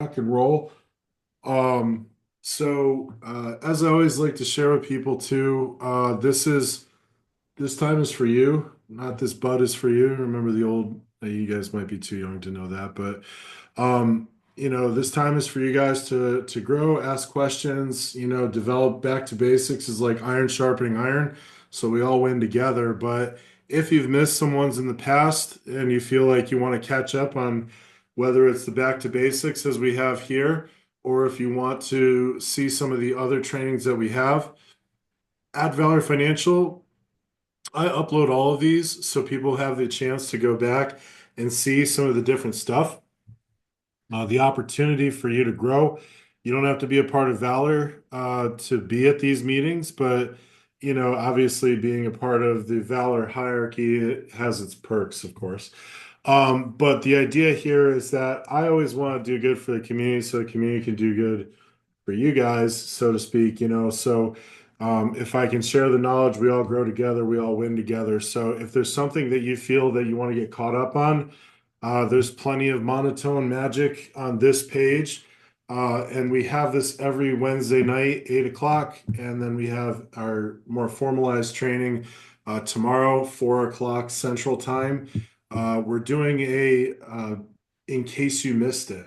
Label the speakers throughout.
Speaker 1: Rock and roll. Um, as I always like to share with people too, this time is for you, not this bud is for you. Remember the old, you guys might be too young to know that, but um, this time is for you guys to grow, ask questions, develop back to basics is like iron sharpening iron, so we all win together. But if you've missed some ones in the past and you feel like you want to catch up on whether it's the back to basics as we have here, or if you want to see some of the other trainings that we have, at Valor Financial, I upload all of these so people have the chance to go back and see some of the different stuff, the opportunity for you to grow. You don't have to be a part of Valor to be at these meetings, but obviously being a part of the Valor hierarchy, it has its perks, of course. But the idea here is that I always want to do good for the community so the community can do good for you guys, so to speak, if I can share the knowledge, we all grow together, we all win together. So if there's something that you feel that you want to get caught up on, there's plenty of monotone magic on this page. And we have this every Wednesday night, 8 o'clock. And then we have our more formalized training tomorrow, 4 o'clock Central Time. We're doing in case you missed it.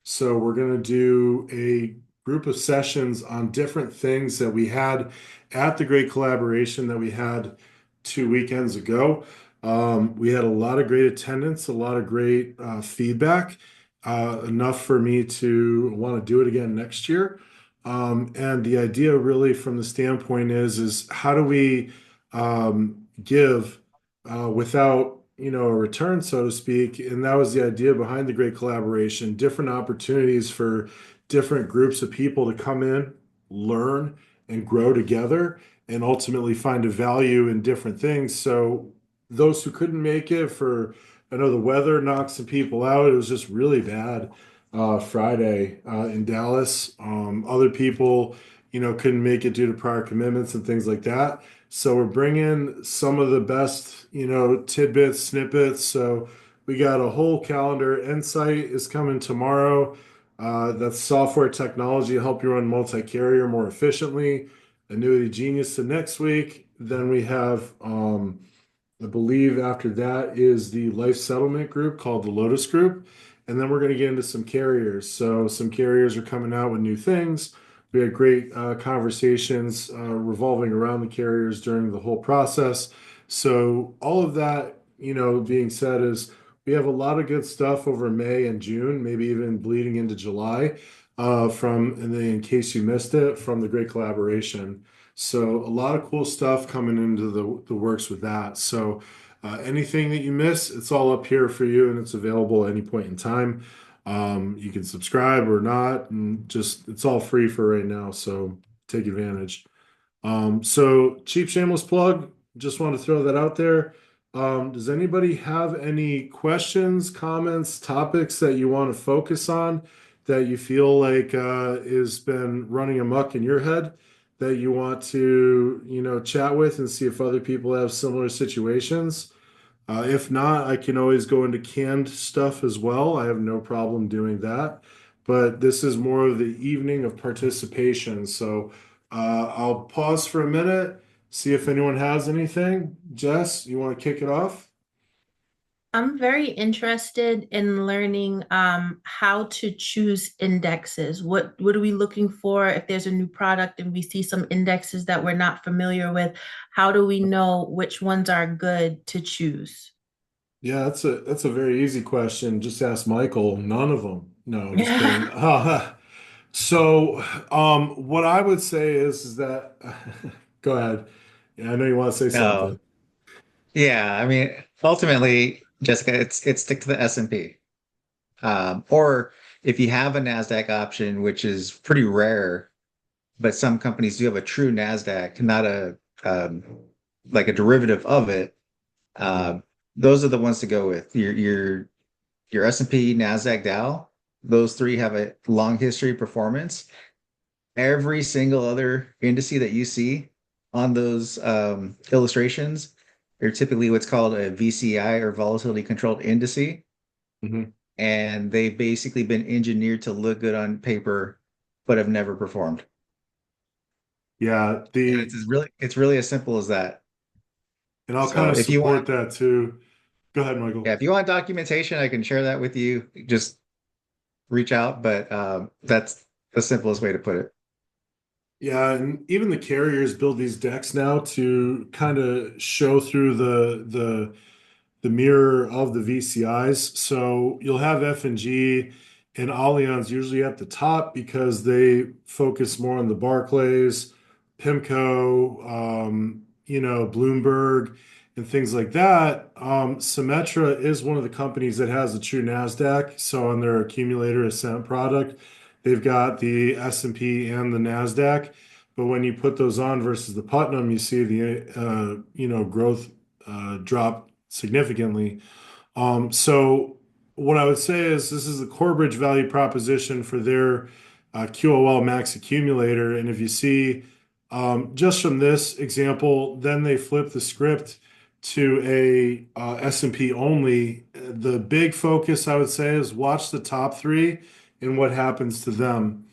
Speaker 1: So we're going to do a group of sessions on different things that we had at the great collaboration that we had 2 weekends ago. We had a lot of great attendance, a lot of great feedback, enough for me to want to do it again next year. And the idea really from the standpoint is how do we give without a return, so to speak. And that was the idea behind the great collaboration, different opportunities for different groups of people to come in, learn, and grow together, and ultimately find a value in different things. So those who couldn't make it for, I know the weather knocked some people out. It was just really bad Friday in Dallas. Other people, couldn't make it due to prior commitments and things like that. So we're bringing some of the best, tidbits, snippets. So we got a whole calendar. Insight is coming tomorrow. That's software technology to help you run multi-carrier more efficiently. Annuity Genius the next week. Then we have, I believe after that is the life settlement group called the Lotus Group. And then we're going to get into some carriers. So some carriers are coming out with new things. We had great conversations revolving around the carriers during the whole process. So all of that, being said, is we have a lot of good stuff over May and June, maybe even bleeding into July, and then in case you missed it, from the great collaboration. So a lot of cool stuff coming into the works with that. So anything that you miss, it's all up here for you, and it's available at any point in time. You can subscribe or not, and just it's all free for right now. So take advantage. So cheap shameless plug. Just want to throw that out there. Does anybody have any questions, comments, topics that you want to focus on that you feel like has been running amok in your head that you want to, chat with and see if other people have similar situations? If not, I can always go into canned stuff as well. I have no problem doing that. But this is more of the evening of participation. So I'll pause for a minute, see if anyone has anything. Jess, you want to kick it off?
Speaker 2: I'm very interested in learning how to choose indexes. What are we looking for if there's a new product and we see some indexes that we're not familiar with? How do we know which ones are good to choose?
Speaker 1: Yeah, that's a very easy question. Just ask Michael. None of them. No, just kidding. What I would say is that go ahead. Yeah, I know you want to say
Speaker 3: No.
Speaker 1: something.
Speaker 3: Yeah, I mean, ultimately, Jessica, it's stick to the S&P. Or if you have a NASDAQ option, which is pretty rare, but some companies do have a true NASDAQ, not a like a derivative of it.
Speaker 1: Mhm.
Speaker 3: Uh, those are the ones to go with. Your S&P, NASDAQ, Dow. Those three have a long history of performance. Every single other indice that you see on those illustrations are typically what's called a VCI or volatility controlled indice.
Speaker 1: Mhm.
Speaker 3: and they've basically been engineered to look good on paper, but have never performed.
Speaker 1: Yeah,
Speaker 3: And
Speaker 1: the
Speaker 3: it's really as simple as that.
Speaker 1: and I'll kind
Speaker 3: So
Speaker 1: of
Speaker 3: if you want,
Speaker 1: support that too. Go ahead,
Speaker 3: yeah,
Speaker 1: Michael.
Speaker 3: if you want documentation, I can share that with you. Just reach out, but that's the simplest way to put it.
Speaker 1: Yeah, and even the carriers build these decks now to kind of show through the mirror of the VCIs. So you'll have F&G and Allianz usually at the top because they focus more on the Barclays, PIMCO, Bloomberg, and things like that. Symetra is one of the companies that has a true NASDAQ. So on their accumulator ascent product, they've got the S&P and the NASDAQ. But when you put those on versus the Putnam, you see the growth drop significantly. So what I would say is this is the Corebridge value proposition for their QOL Max accumulator. And if you see just from this example, then they flip the script to a S&P only. The big focus I would say is watch the top three and what happens to them.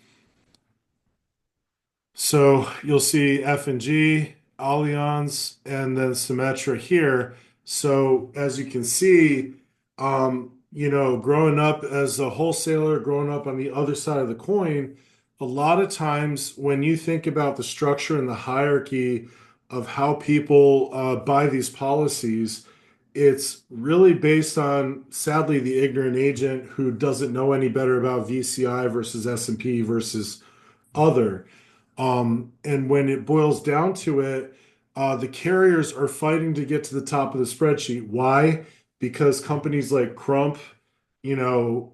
Speaker 1: So you'll see F&G, Allianz, and then Symetra here. So as you can see, growing up as a wholesaler, growing up on the other side of the coin, a lot of times when you think about the structure and the hierarchy of how people buy these policies, it's really based on, sadly, the ignorant agent who doesn't know any better about VCI versus S&P versus other. And when it boils down to it, the carriers are fighting to get to the top of the spreadsheet. Why? Because companies like Crump, Libra,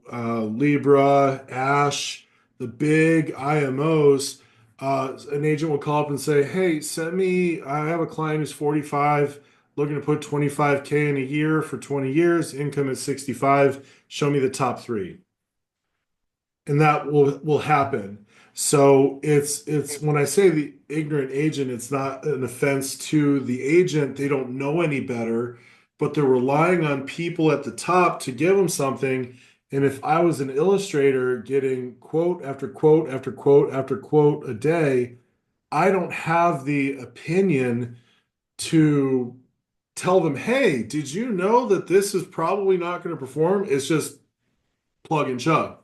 Speaker 1: Ash, the big IMOs, an agent will call up and say, "Hey, I have a client who's 45, looking to put 25K in a year for 20 years, income at 65. Show me the top three." And that will happen. So it's when I say the ignorant agent, it's not an offense to the agent. They don't know any better, but they're relying on people at the top to give them something. And if I was an illustrator getting quote after quote after quote after quote a day, I don't have the opinion to tell them, "Hey, did you know that this is probably not going to perform?" It's just plug and chug.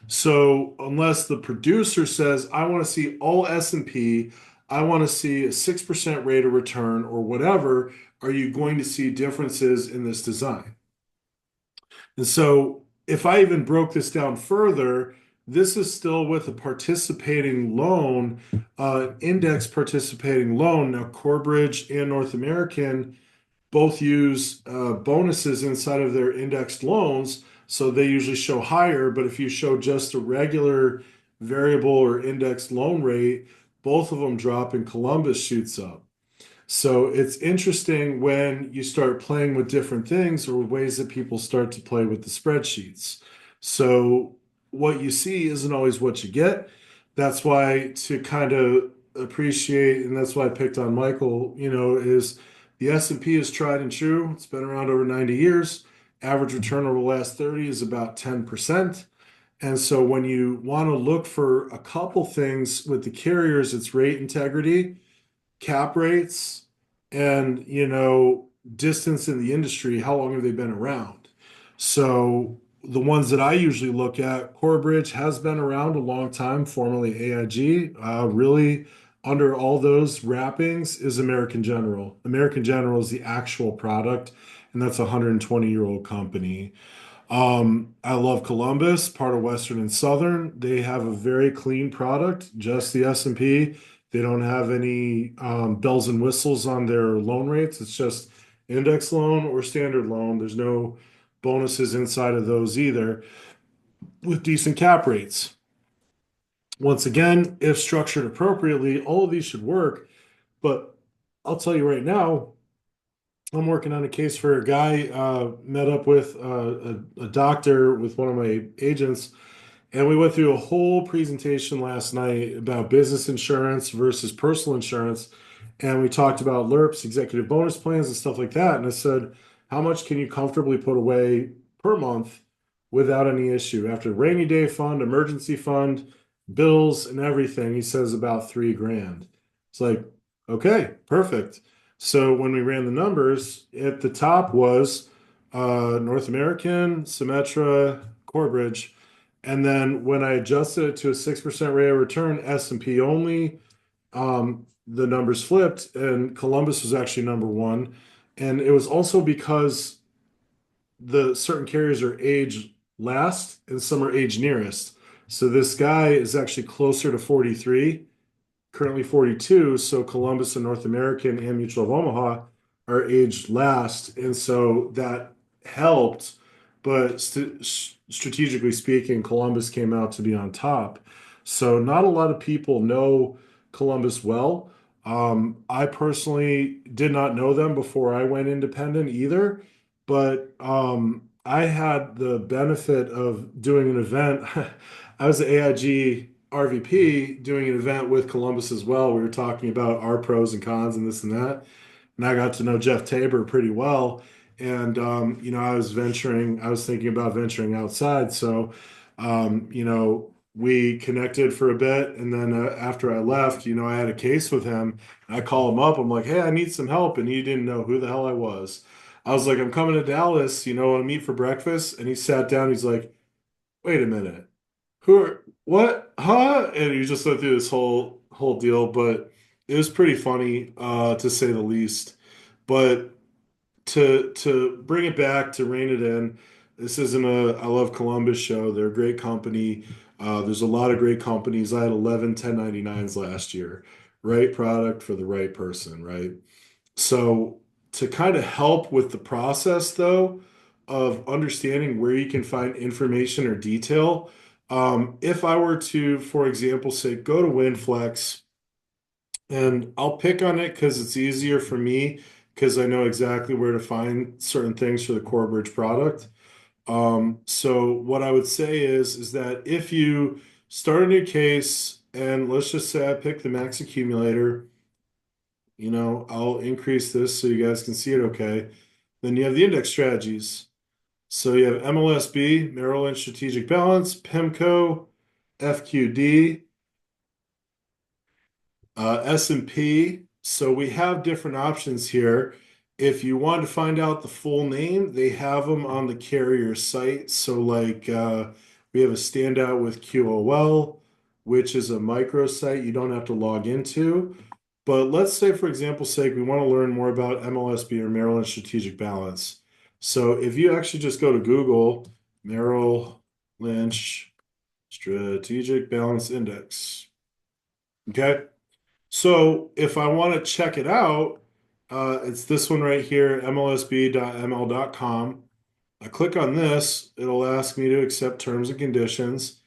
Speaker 1: So unless the producer says, "I want to see all S&P, I want to see a 6% rate of return or whatever," are you going to see differences in this design? And so if I even broke this down further, this is still with a participating loan, index participating loan. Now, Corebridge and North American both use bonuses inside of their indexed loans, so they usually show higher. But if you show just a regular variable or indexed loan rate, both of them drop and Columbus shoots up. So it's interesting when you start playing with different things or ways that people start to play with the spreadsheets. So what you see isn't always what you get. That's why to kind of appreciate, and that's why I picked on Michael, is the S&P is tried and true. It's been around over 90 years. Average return over the last 30 is about 10%. And so when you want to look for a couple things with the carriers, it's rate integrity, cap rates, and distance in the industry. How long have they been around? So the ones that I usually look at, Corebridge has been around a long time, formerly AIG. Really, under all those wrappings is American General. American General is the actual product, and that's a 120-year-old company. I love Columbus, part of Western and Southern. They have a very clean product, just the S&P. They don't have any bells and whistles on their loan rates. It's just index loan or standard loan. There's no bonuses inside of those either, with decent cap rates. Once again, if structured appropriately, all of these should work. But I'll tell you right now, I'm working on a case for a guy, met up with a doctor with one of my agents, and we went through a whole presentation last night about business insurance versus personal insurance. And we talked about LERPs, executive bonus plans, and stuff like that. And I said, "How much can you comfortably put away per month without any issue. After rainy day fund, emergency fund, bills, and everything, he says about 3 grand. It's like, okay, perfect. So when we ran the numbers, at the top was North American, Symetra, Corebridge. And then when I adjusted it to a 6% rate of return, S&P only, the numbers flipped and Columbus was actually number one. And it was also because the certain carriers are age last and some are age nearest. So this guy is actually closer to 43, currently 42. So Columbus and North American and Mutual of Omaha are aged last. And so that helped. But strategically speaking, Columbus came out to be on top. So not a lot of people know Columbus well. I personally did not know them before I went independent either, but I had the benefit of doing an event. I was the AIG RVP doing an event with Columbus as well. We were talking about our pros and cons and this and that. And I got to know Jeff Tabor pretty well. And, I was thinking about venturing outside. So, we connected for a bit. And then after I left, I had a case with him. And I call him up. I'm like, hey, I need some help. And he didn't know who the hell I was. I was like, I'm coming to Dallas, want to meet for breakfast. And he sat down. He's like, wait a minute. What? Huh? And he just went through this whole deal, but it was pretty funny, to say the least. But to bring it back to rein it in, this isn't a I Love Columbus show. They're a great company. There's a lot of great companies. I had 11 1099s last year. Right product for the right person, right? So to kind of help with the process though of understanding where you can find information or detail, if I were to, for example, say go to WinFlex, and I'll pick on it because it's easier for me because I know exactly where to find certain things for the Corebridge product. So what I would say is that if you start a new case and let's just say I pick the max accumulator, I'll increase this so you guys can see it okay. Then you have the index strategies. So you have MLSB, Merrill Lynch Strategic Balance, PIMCO, FQD, S&P. So we have different options here. If you want to find out the full name, they have them on the carrier site. So like we have a standout with QOL, which is a microsite you don't have to log into. But let's say, for example's sake, we want to learn more about MLSB or Merrill Lynch Strategic Balance. So if you actually just go to Google, Merrill Lynch Strategic Balance Index, okay? So if I want to check it out, it's this one right here, mlsb.ml.com. I click on this, it'll ask me to accept terms and conditions,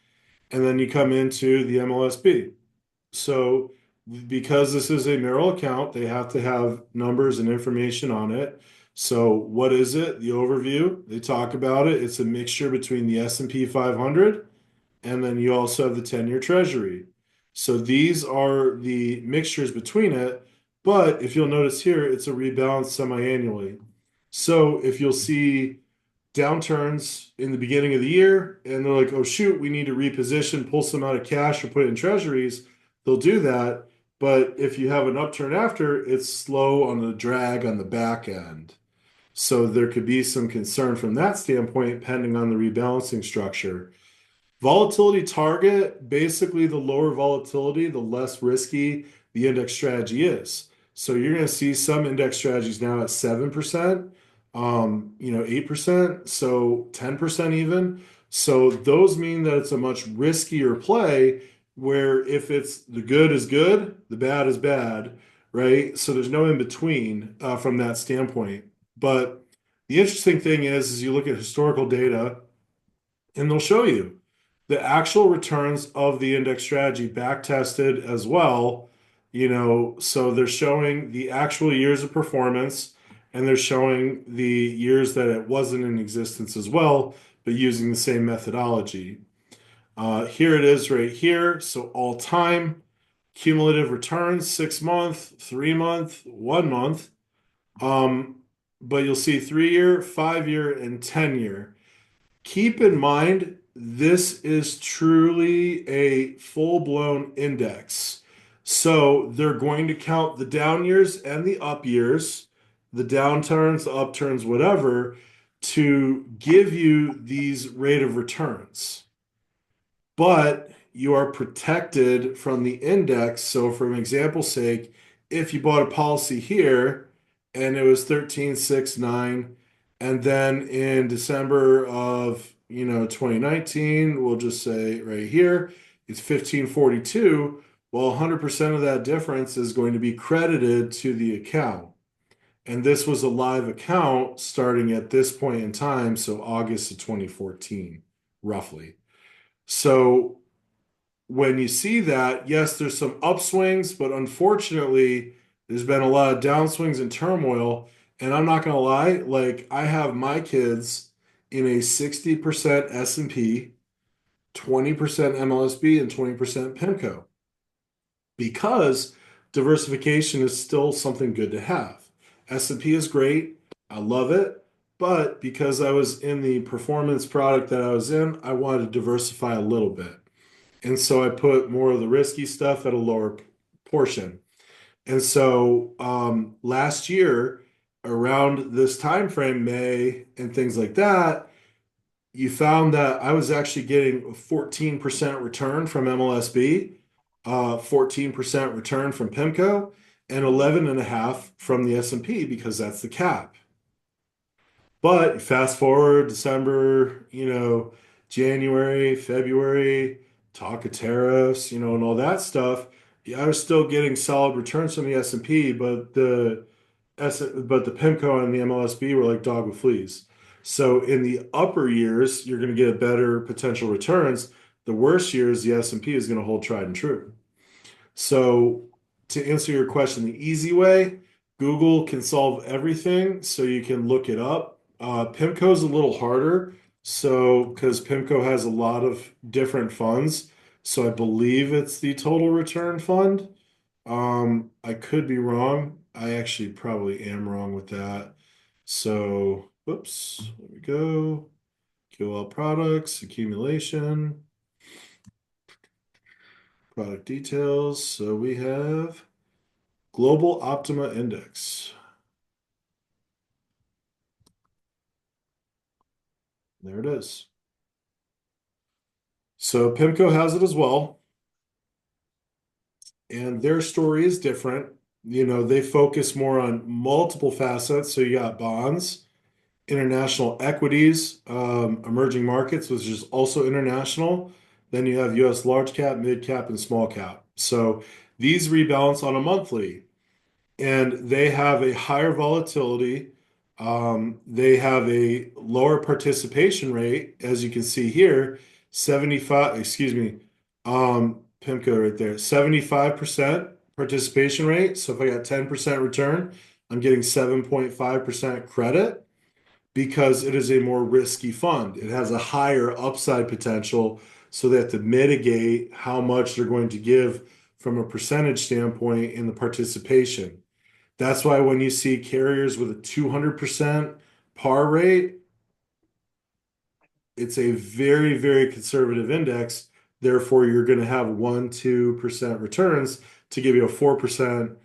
Speaker 1: and then you come into the MLSB. So because this is a Merrill account, they have to have numbers and information on it. So what is it? The overview, they talk about it. It's a mixture between the S&P 500 and then you also have the 10-year treasury. So these are the mixtures between it. But if you'll notice here, it's a rebalance semi-annually. So if you'll see downturns in the beginning of the year and they're like, oh shoot, we need to reposition, pull some out of cash or put it in treasuries, they'll do that. But if you have an upturn after, it's slow on the drag on the back end. So there could be some concern from that standpoint, depending on the rebalancing structure. Volatility target, basically the lower volatility, the less risky the index strategy is. So you're going to see some index strategies now at 7%, 8%, so 10% even. So those mean that it's a much riskier play where if it's the good is good, the bad is bad, right? So there's no in between from that standpoint. But the interesting thing is you look at historical data and they'll show you the actual returns of the index strategy back tested as well. So they're showing the actual years of performance and they're showing the years that it wasn't in existence as well, but using the same methodology. Here it is right here. So all time cumulative returns, 6 month, 3 month, 1 month. But you'll see 3 year, 5 year, and 10 year. Keep in mind, this is truly a full-blown index. So they're going to count the down years and the up years, the downturns, the upturns, whatever, to give you these rate of returns. But you are protected from the index. So, for an example's sake, if you bought a policy here and it was 1369, and then in December of 2019, we'll just say right here, it's 1542. Well, 100% of that difference is going to be credited to the account. And this was a live account starting at this point in time, so August of 2014, roughly. So when you see that, yes, there's some upswings, but unfortunately, there's been a lot of downswings and turmoil. And I'm not gonna lie, like I have my kids in a 60% S&P, 20% MLSB, and 20% PIMCO because diversification is still something good to have. S&P is great. I love it. But because I was in the performance product that I was in, I wanted to diversify a little bit. And so I put more of the risky stuff at a lower portion. And so last year, around this time frame, May and things like that, you found that I was actually getting a 14% return from MLSB, 14% return from PIMCO, and 11.5 from the S&P because that's the cap. But fast forward December, January, February, talk of tariffs, and all that stuff. Yeah, I was still getting solid returns from the S&P, but the PIMCO and the MLSB were like dog with fleas. So in the upper years, you're going to get better potential returns. The worst years, the S&P is going to hold tried and true. So to answer your question, the easy way, Google can solve everything, so you can look it up. PIMCO is a little harder, so because PIMCO has a lot of different funds, so I believe it's the total return fund. I could be wrong. I actually probably am wrong with that. So, whoops, there we go. QL products, accumulation. Product details. So we have Global Optima Index. There it is. So PIMCO has it as well. And their story is different. They focus more on multiple facets. So you got bonds, international equities, emerging markets, which is also international. Then you have US large cap, mid cap, and small cap. So these rebalance on a monthly. And they have a higher volatility. They have a lower participation rate, as you can see here, 75, excuse me, PIMCO right there, 75% participation rate. So if I got 10% return, I'm getting 7.5% credit because it is a more risky fund. It has a higher upside potential, so they have to mitigate how much they're going to give from a percentage standpoint in the participation. That's why when you see carriers with a 200% par rate, it's a very, very conservative index. Therefore, you're going to have 1-2% returns to give you a 4%,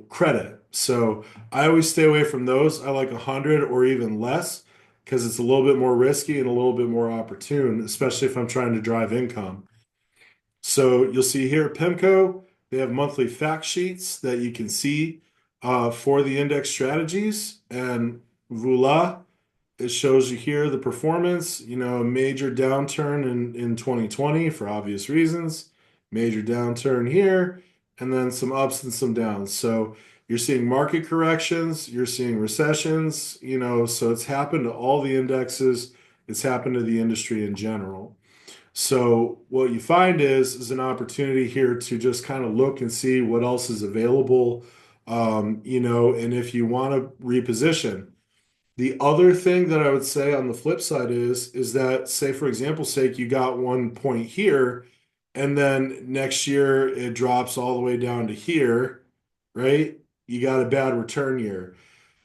Speaker 1: credit. So I always stay away from those. I like 100 or even less because it's a little bit more risky and a little bit more opportune, especially if I'm trying to drive income. So you'll see here at PIMCO, they have monthly fact sheets that you can see for the index strategies. And voila, it shows you here the performance, a major downturn in 2020 for obvious reasons, major downturn here, and then some ups and some downs. So you're seeing market corrections, you're seeing recessions, so it's happened to all the indexes, it's happened to the industry in general. So what you find is an opportunity here to just kind of look and see what else is available, and if you want to reposition. The other thing that I would say on the flip side is that, say for example's sake, you got 1 point here, and then next year it drops all the way down to here, right? You got a bad return year.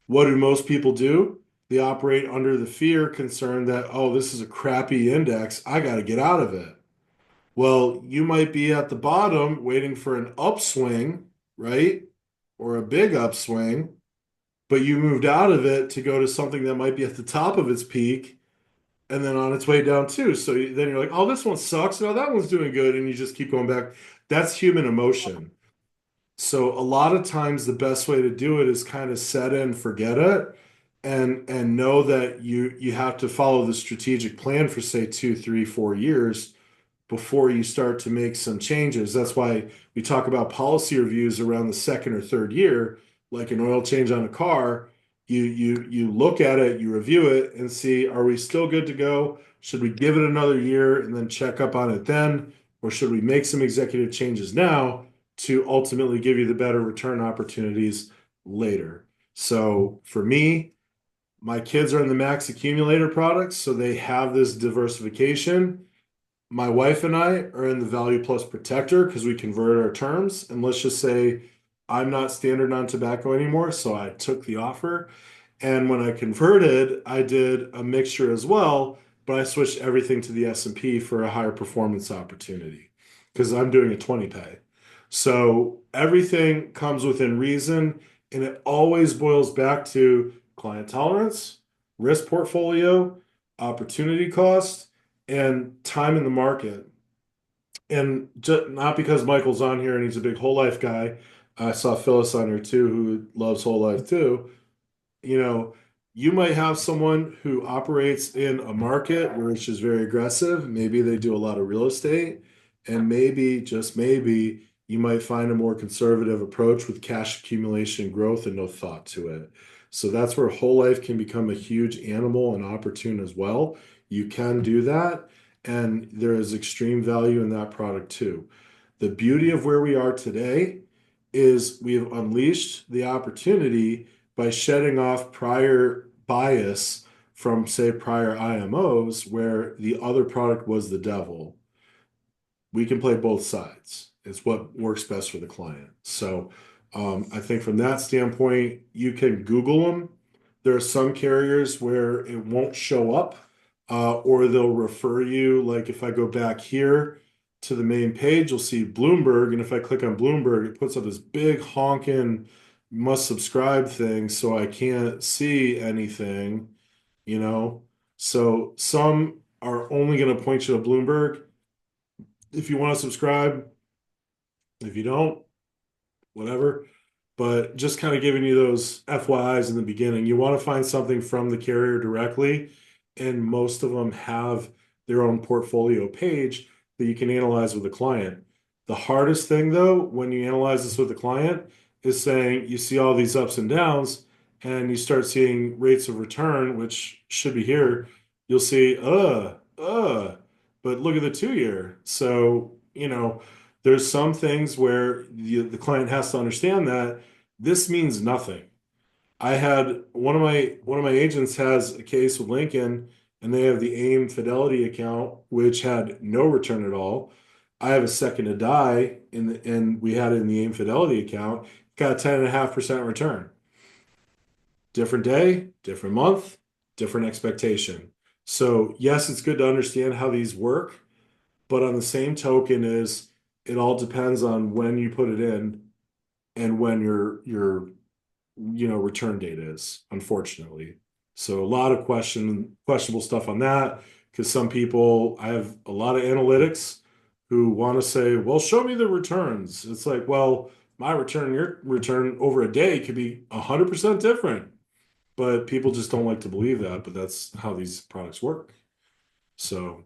Speaker 1: What do most people do? they operate under the fear concern that, oh, this is a crappy index. I got to get out of it. Well, you might be at the bottom waiting for an upswing, right? Or a big upswing, but you moved out of it to go to something that might be at the top of its peak and then on its way down too. So then you're like, oh, this one sucks. No, that one's doing good. And you just keep going back. That's human emotion. So a lot of times the best way to do it is kind of set in, forget it, and know that you have to follow the strategic plan for say 2, 3, 4 years before you start to make some changes. That's why we talk about policy reviews around the second or third year, like an oil change on a car. You look at it, you review it, and see, are we still good to go? Should we give it another year and then check up on it then? Or should we make some executive changes now to ultimately give you the better return opportunities later? So for me, my kids are in the max accumulator products, so they have this diversification. My wife and I are in the value plus protector because we converted our terms. And let's just say I'm not standard on tobacco anymore. So I took the offer. And when I converted, I did a mixture as well, but I switched everything to the S&P for a higher performance opportunity because I'm doing a 20 pay. So everything comes within reason, and it always boils back to client tolerance, risk portfolio, opportunity cost, and time in the market. And just not because Michael's on here and he's a big whole life guy. I saw Phyllis on here too, who loves whole life too. You know, you might have someone who operates in a market where it's just very aggressive. Maybe they do a lot of real estate, and maybe, just maybe, you might find a more conservative approach with cash accumulation growth and no thought to it. So that's where whole life can become a huge animal and opportune as well. You can do that, and there is extreme value in that product too. The beauty of where we are today is we have unleashed the opportunity by shedding off prior bias from, say, prior IMOs where the other product was the devil. We can play both sides. It's what works best for the client. So I think from that standpoint, you can Google them. There are some carriers where it won't show up, or they'll refer you. Like if I go back here to the main page, you'll see Bloomberg. And if I click on Bloomberg, it puts up this big honking must subscribe thing. So I can't see anything, you know? So some are only going to point you to Bloomberg. If you want to subscribe, if you don't, whatever. But just kind of giving you those FYIs in the beginning. You want to find something from the carrier directly, and most of them have their own portfolio page that you can analyze with a client. The hardest thing, though, when you analyze this with a client, is saying you see all these ups and downs, and you start seeing rates of return, which should be here. You'll see, but look at the 2 year. So, there's some things where the client has to understand that this means nothing. I had one of my agents has a case with Lincoln, and they have the AIM Fidelity account, which had no return at all. I have a second to die and we had it in the AIM Fidelity account, got a 10.5% return. Different day, different month, different expectation. So yes, it's good to understand how these work, but on the same token is it all depends on when you put it in and when your return date is, unfortunately. So a lot of questionable stuff on that because some people, I have a lot of analytics who want to say, well, show me the returns. It's like, well, my return, your return over a day could be 100% different, but people just don't like to believe that, but that's how these products work. So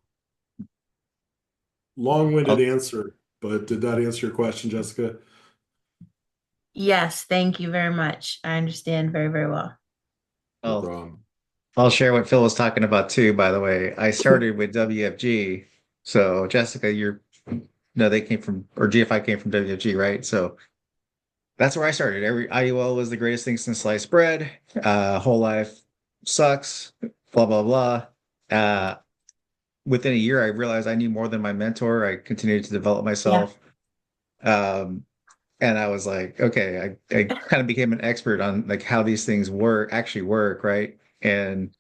Speaker 1: long-winded
Speaker 3: Oh,
Speaker 1: answer, but did that answer your question, Jessica?
Speaker 2: Yes, thank you very much. I understand very, very well.
Speaker 1: No
Speaker 3: well,
Speaker 1: problem.
Speaker 3: I'll share what Phil was talking about too, by the way. I started with WFG. So Jessica, no, they came from, or GFI came from WFG, right? So that's where I started. Every IUL was the greatest thing since sliced bread. Whole life sucks, blah, blah, blah. Within a year, I realized I knew more than my mentor. I continued to develop
Speaker 2: Yeah.
Speaker 3: myself. Um, and I was like, okay, I kind of became an expert on like how these things actually work, right? And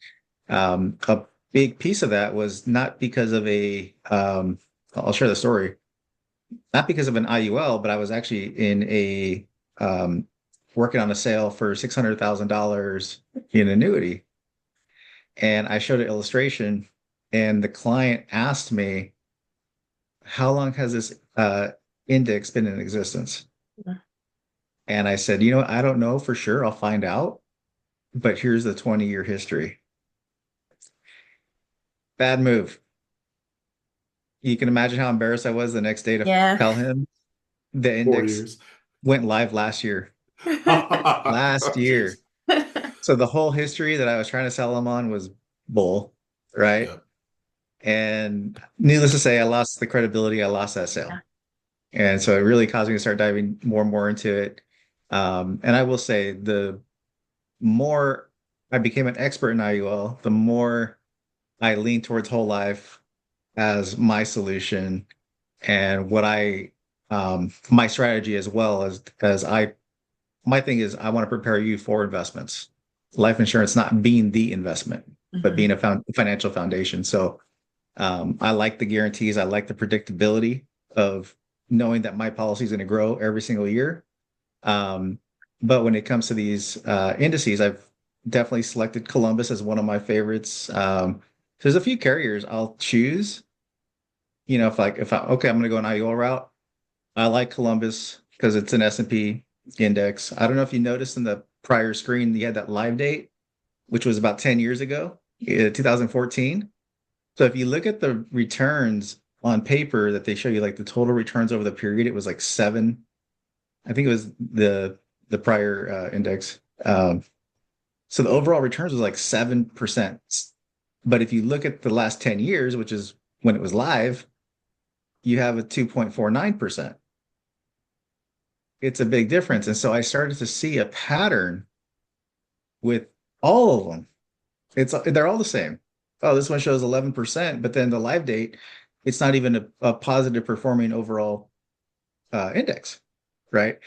Speaker 3: a big piece of that was not because of I'll share the story, not because of an IUL, but I was actually in um, working on a sale for $600,000 in annuity. And I showed an illustration, and the client asked me, how long has this index been in existence?
Speaker 2: Yeah.
Speaker 3: And I said, I don't know for sure. I'll find out. But here's the 20-year history. Bad move. You can imagine how embarrassed I was the next day to
Speaker 2: Yeah.
Speaker 3: tell him the
Speaker 1: 4 years.
Speaker 3: index went live last year. Last
Speaker 1: Oh,
Speaker 3: year.
Speaker 1: geez.
Speaker 3: So the whole history that I was trying to sell him on was bull, right?
Speaker 1: Yeah.
Speaker 3: And needless to say, I lost the credibility. I lost that sale.
Speaker 2: Yeah.
Speaker 3: And so it really caused me to start diving more and more into it. And I will say the more I became an expert in IUL, the more I lean towards whole life as my solution and what my strategy as well as my thing is I want to prepare you for investments. Life insurance not being the investment, but
Speaker 2: Mhm.
Speaker 3: being a financial foundation. So I like the guarantees. I like the predictability of knowing that my policy is going to grow every single year. Um, but when it comes to these indices, I've definitely selected Columbus as one of my favorites. There's a few carriers I'll choose. Okay, I'm going to go an IUL route. I like Columbus because it's an S&P index. I don't know if you noticed in the prior screen, you had that live date, which was about 10 years ago, 2014. So if you look at the returns on paper that they show you, like the total returns over the period, it was like seven. I think it was the prior index. So the overall returns was like 7%. But if you look at the last 10 years, which is when it was live, you have a 2.49%. It's a big difference. And so I started to see a pattern with all of them. They're all the same. Oh, this one shows 11%, but then the live date, it's not even a positive performing overall index, right?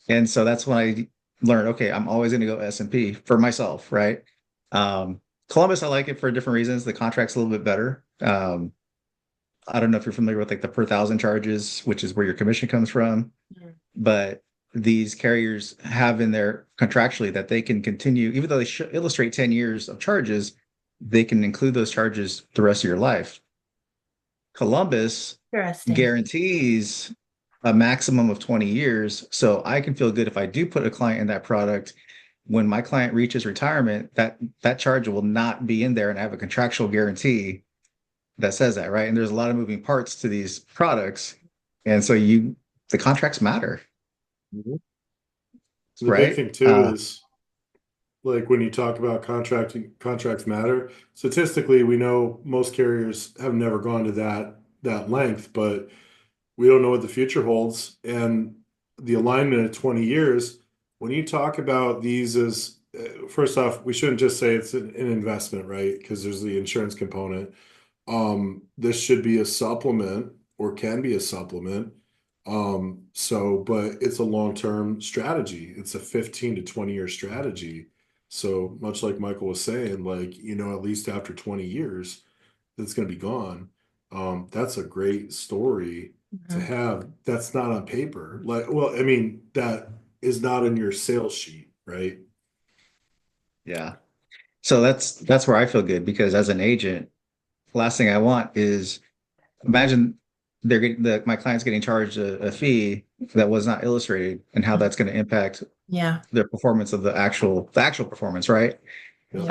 Speaker 3: And so that's when I learned, okay, I'm always going to go S&P for myself, right? Columbus, I like it for different reasons. The contract's a little bit better. I don't know if you're familiar with like the per thousand charges, which is where your commission comes from,
Speaker 2: Mhm.
Speaker 3: but these carriers have in there contractually that they can continue, even though they illustrate 10 years of charges, they can include those charges the rest of your life. Columbus
Speaker 2: Interesting.
Speaker 3: guarantees a maximum of 20 years. So I can feel good if I do put a client in that product, when my client reaches retirement, that charge will not be in there and I have a contractual guarantee that says that, right? And there's a lot of moving parts to these products. And so the contracts matter,
Speaker 1: Mhm. And the big
Speaker 3: right?
Speaker 1: thing too is like when you talk about contracts matter. Statistically, we know most carriers have never gone to that length, but we don't know what the future holds. And the alignment at 20 years, when you talk about these as first off, we shouldn't just say it's an investment, right? Because there's the insurance component. This should be a supplement or can be a supplement. But it's a long-term strategy. It's a 15 to 20-year strategy. So much like Michael was saying, like, at least after 20 years, it's going to be gone. That's a great story to
Speaker 2: Mhm.
Speaker 1: have. That's not on paper. Like, well, I mean, that is not in your sales sheet, right?
Speaker 3: Yeah. So that's where I feel good because as an agent, last thing I want is imagine my client's getting charged a fee that was not illustrated and how that's going to impact
Speaker 2: Yeah.
Speaker 3: the performance of the actual performance, right?
Speaker 1: Yep.
Speaker 2: Yep.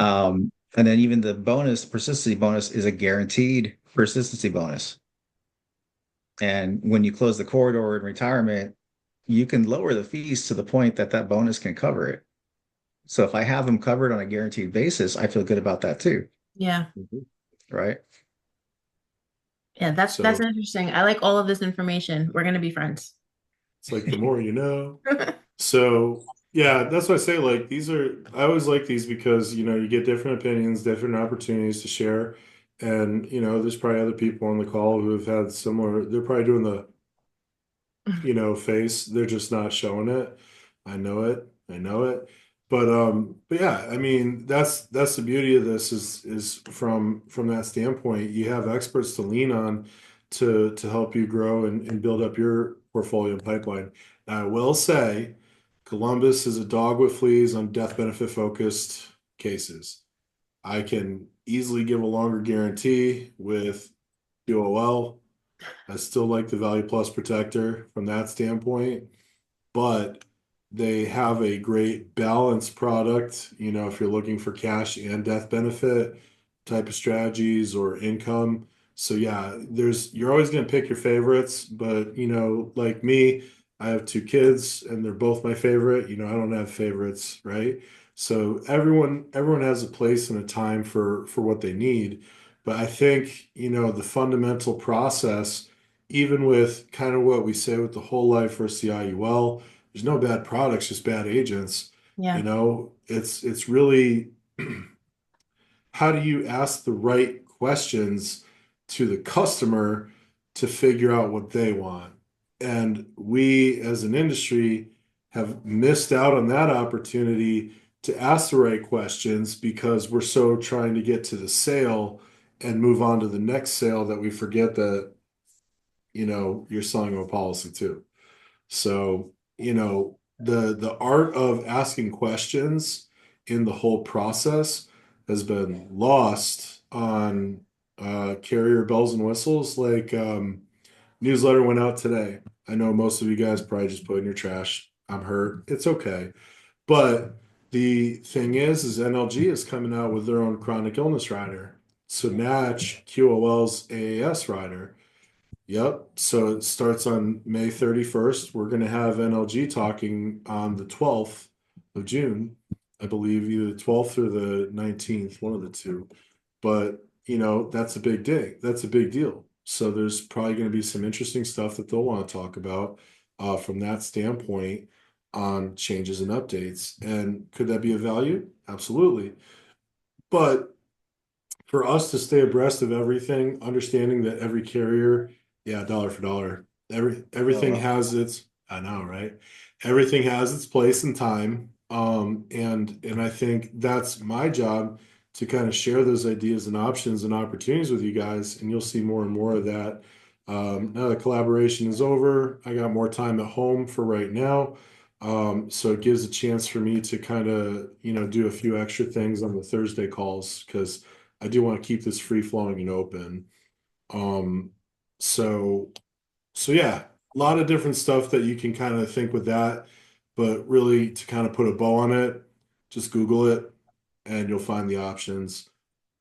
Speaker 3: And then even the persistency bonus is a guaranteed persistency bonus. And when you close the corridor in retirement, you can lower the fees to the point that that bonus can cover it. So if I have them covered on a guaranteed basis, I feel good about that too,
Speaker 2: Yeah.
Speaker 1: Mhm.
Speaker 3: right?
Speaker 2: Yeah. That's
Speaker 1: So
Speaker 2: interesting. I like all of this information. We're gonna be friends.
Speaker 1: it's like the more you know. So yeah, that's why I say like I always like these because you get different opinions, different opportunities to share. And there's probably other people on the call who have had similar, they're probably doing the, face. They're just not showing it. I know it. I know it. But yeah, I mean, that's the beauty of this is from that standpoint, you have experts to lean on to help you grow and build up your portfolio and pipeline. Now, I will say Columbus is a dog with fleas on death benefit focused cases. I can easily give a longer guarantee with QOL. I still like the Value Plus Protector from that standpoint, but they have a great balanced product. You know, if you're looking for cash and death benefit type of strategies or income. So yeah, you're always going to pick your favorites, but you know, like me, I have two kids and they're both my favorite. You know, I don't have favorites, right? So everyone has a place and a time for what they need. But I think, you know, the fundamental process, even with kind of what we say with the whole life versus the IUL, there's no bad products, just bad agents. You
Speaker 2: Yeah.
Speaker 1: know, it's really how do you ask the right questions to the customer to figure out what they want? And we as an industry have missed out on that opportunity to ask the right questions because we're so trying to get to the sale and move on to the next sale that we forget that, you know, you're selling a policy too. So, you know, the art of asking questions in the whole process has been lost on carrier bells and whistles. Like newsletter went out today. I know most of you guys probably just put in your trash. I'm hurt. It's okay. But the thing is NLG is coming out with their own chronic illness rider. So match QOL's AAS rider. Yep. So it starts on May 31st. We're going to have NLG talking on the 12th of June, I believe, either the 12th or the 19th, one of the two. But, you know, that's a big day. That's a big deal. So there's probably going to be some interesting stuff that they'll want to talk about from that standpoint on changes and updates. And could that be of value? Absolutely. But for us to stay abreast of everything, understanding that every carrier, yeah, dollar for dollar, everything
Speaker 3: Oh,
Speaker 1: has its, I know, right? Everything has its place and time. And I think that's my job to kind of share those ideas and options and opportunities with you guys, and you'll see more and more of that. Now the collaboration is over. I got more time at home for right now. So it gives a chance for me to kind of, you know, do a few extra things on the Thursday calls because I do want to keep this free flowing and open. Um, so so yeah, a lot of different stuff that you can kind of think with that, but really to kind of put a bow on it, just Google it and you'll find the options.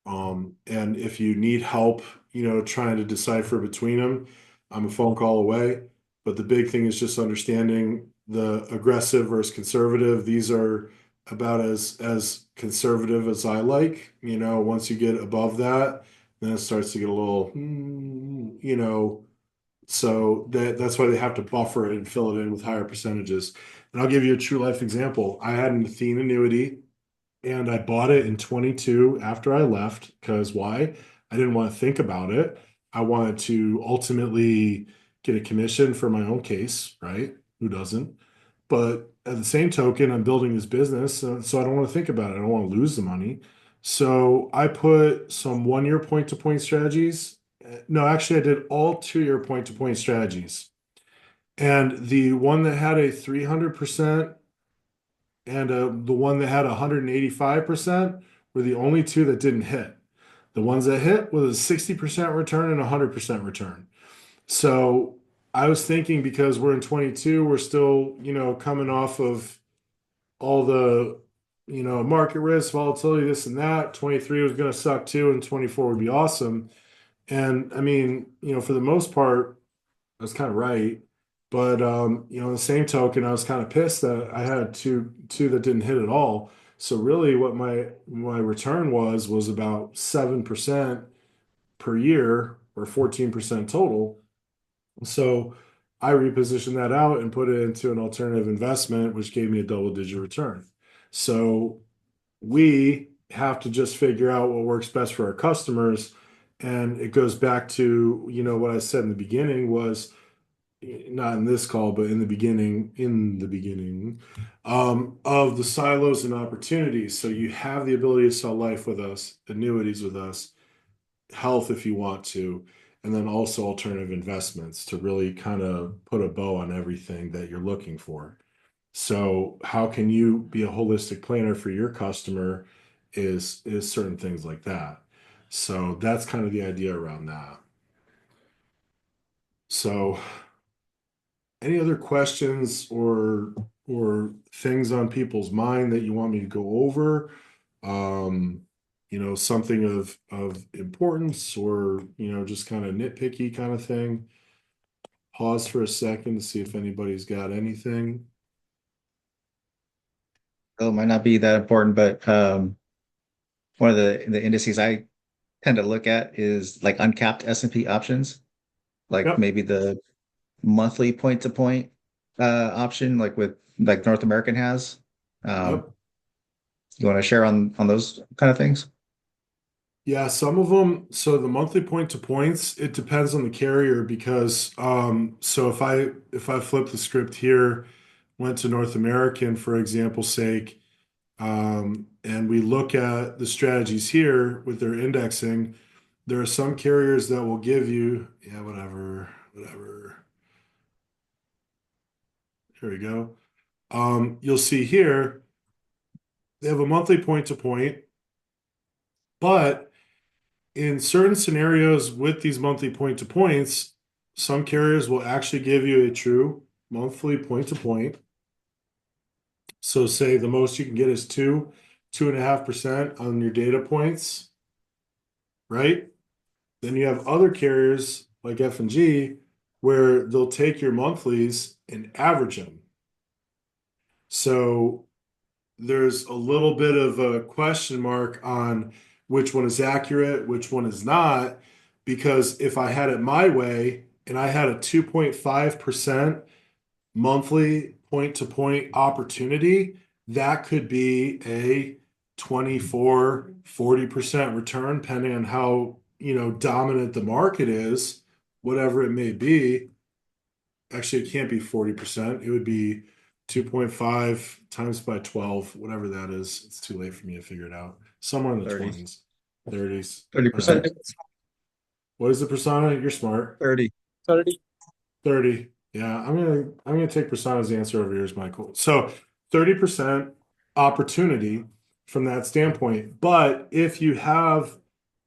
Speaker 1: And if you need help, you know, trying to decipher between them, I'm a phone call away. But the big thing is just understanding the aggressive versus conservative. These are about as conservative as I like. You know, once you get above that, then it starts to get a little, you know, so that's why they have to buffer it and fill it in with higher percentages. And I'll give you a true life example. I had an Athene annuity and I bought it in 22 after I left because why? I didn't want to think about it. I wanted to ultimately get a commission for my own case, right? Who doesn't? But at the same token, I'm building this business, so I don't want to think about it. I don't want to lose the money. So I put some 1 year point to point strategies. No, actually, I did all 2 year point to point strategies. And the one that had a 300% and the one that had 185% were the only two that didn't hit. The ones that hit was a 60% return and a 100% return. So I was thinking because we're in 22, we're still, you know, coming off of all the, you know, market risk, volatility, this and that. 23 was going to suck too, and 24 would be awesome. And I mean, you know, for the most part, I was kind of right. But you know, on the same token, I was kind of pissed that I had two that didn't hit at all. So really what my return was about 7% per year or 14% total. So I repositioned that out and put it into an alternative investment, which gave me a double digit return. So we have to just figure out what works best for our customers. And it goes back to, you know, what I said in the beginning was not in this call, but in the beginning, of the silos and opportunities. So you have the ability to sell life with us, annuities with us, health if you want to, and then also alternative investments to really kind of put a bow on everything that you're looking for. So how can you be a holistic planner for your customer is certain things like that. So that's kind of the idea around that. So any other questions or things on people's mind that you want me to go over? Um, something of importance or, just kind of nitpicky kind of thing. Pause for a second to see if anybody's got anything.
Speaker 3: It might not be that important, but one of the indices I tend to look at is like uncapped S&P options, like
Speaker 1: Yep.
Speaker 3: maybe the monthly point to point option, like with like North American has. Um,
Speaker 1: Yep.
Speaker 3: you want to share on those kind of things?
Speaker 1: Yeah, some of them, so the monthly point to points, it depends on the carrier because so if I flip the script here, went to North American for example's sake, and we look at the strategies here with their indexing, there are some carriers that will give you, yeah, whatever. Here we go. You'll see here they have a monthly point to point, but in certain scenarios with these monthly point to points, some carriers will actually give you a true monthly point to point. So say the most you can get is 2.5% on your data points, right? Then you have other carriers like F&G where they'll take your monthlies and average them. So there's a little bit of a question mark on which one is accurate, which one is not, because if I had it my way and I had a 2.5% monthly point to point opportunity, that could be a 24, 40% return, depending on how, dominant the market is, whatever it may be. Actually, it can't be 40%. It would be 2.5 times by 12, whatever that is. It's too late for me to figure it out. Somewhere in the
Speaker 3: 30s.
Speaker 1: 20s, 30s.
Speaker 3: 30%.
Speaker 1: What is the persona? You're smart.
Speaker 3: 30.
Speaker 1: 30. Yeah, I'm gonna take Prasanna's answer over yours, Michael. So 30% opportunity from that standpoint. But if you have